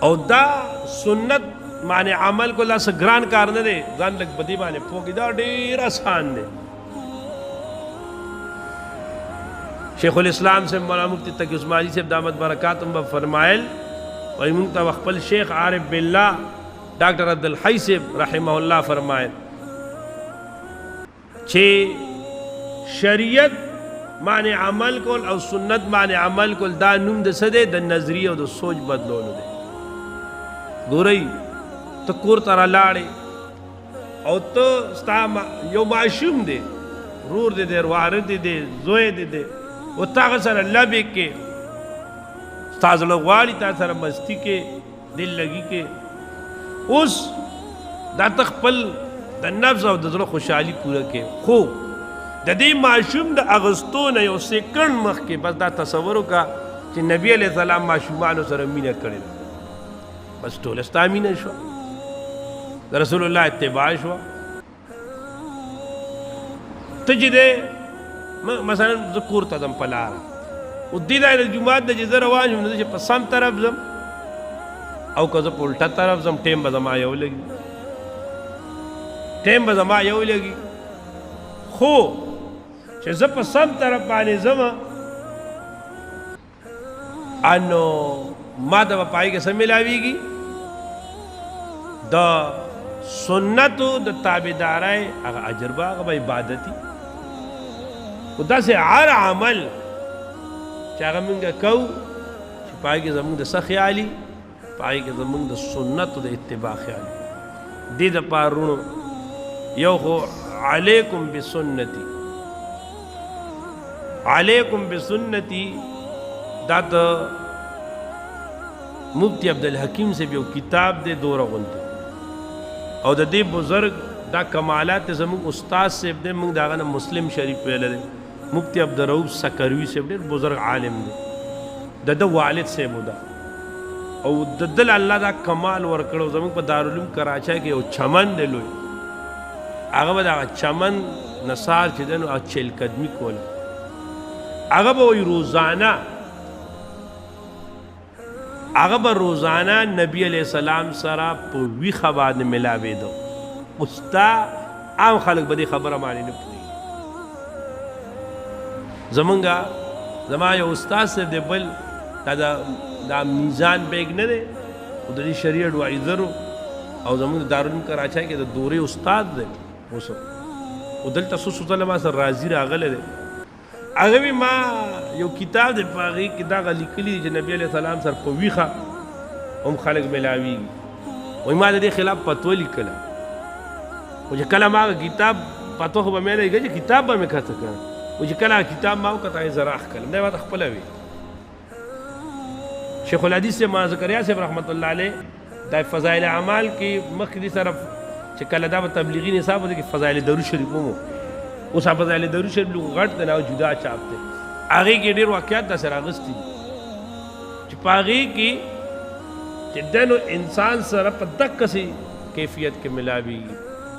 او دا سنت معنی عمل کو لاس ګران کار نه دی ځان لږ بدی باندې پوکي دا ډیر آسان دی شیخ الاسلام سے مولانا مفتی تقی عثمانی سے دامت برکاتم فرمائل وہی منگتا وقبل شیخ عارف باللہ ڈاکٹر عبدالحی سے رحمہ اللہ فرمائل چھے شریعت معنی عمل کول او سنت معنی عمل کول دا نوم د سده د نظریه او د سوچ بدلولو دی ګورئ ته کور ته رالاړې او ته ستا یو ماشوم دی رور دی واره دی زوی دی و تا هغه سره لبې کې ستا زړه غواړي تا سره مستي کې دل لګي کې اوس دا ته خپل د نفس او د زړه خوشحالي پوره کې خو د دې ماشوم د اغوستو نه یو سیکنډ مخکې بس دا تصور وکړه چې نبی علیه السلام ماشومانو سره مینه کړې ده بس ټوله ستا مینه شوه د رسول الله اتباع شوه ته چې دی مثلا زه کور ته ځم په لاره او دې ځای د جومات نه چې زه روان یم نو زه چې په سم طرف ځم او که زه په الټه طرف ځم ټیم به زما یو لګي خو چې زه په سم طرف باندې ځم نو ما ته به په هغې کې څه میلاویږي د سنتو د تابعدارۍ هغه اجر به هغه به عبادتي خو داسې هر عمل چې هغه موږ کوو چې په هغې کې زموږ د څه خیالي په هغې کې زموږ د سنتو د اتباع خیالي دې دپاره وروڼو یو خو علیکم بسنتی دا د مفتی عبدالحکیم سے یو کتاب دے دوره غونته او د دې بزرگ دا کمالات زموږ استاد صاحب دے موږ داغه نه مسلم شریف ویل دے مفتی عبدالرؤف سکروی صاحب ډېر بزرگ عالم دی د والد صاحب دا او د دل الله دا کمال ورکړو زموږ په دارالعلوم کراچۍ کې یو چمن دی لوی هغه به دغه چمن نثار چې دی نو چهل قدمي کوله هغه به وایي روزانه نبی علیہ السلام سره په ویښه باندې ملاوېده اوس دا عام خلک به دې خبره باندې نه پوهېږي زما یو استاد صاحب دی بل دا میزان بیگ نه دی او د دې شریع اډوایزر او زموږ د دارالعلوم کراچۍ کې د دورې استاد دی اوس او دلته څو ځله ما سره راځي راغلی دی هغه وی ما یو کتاب دی په هغې کې دغه لیکلي چې نبي علیه السلام سره په ویښه هم خلک میلاویږي وایي ما د دې خلاف فتوه لیکله خو چې کله ما هغه کتاب فتوه خو به مې لګېږي چې کتاب به مې کته کړه خو چې کله هغه کتاب ما وکړه هغې زه راښکلم دی ماته خپله وي شیخ الحدیث صاحب ما زکریا صاحب رحمت الله علیه دا فضایل اعمال کې مخکې دې سره چې کله دا به تبلیغي نصاب دی کې فضایل درود شریف هم اوس فضایل درود شریف لږ غټ دی نه جدا چاپ دی هغې کې ډېر واقعات داسې راغستي دي چې په هغې کې چې دی نو انسان سره په دقسې کیفیت کې ملاویږي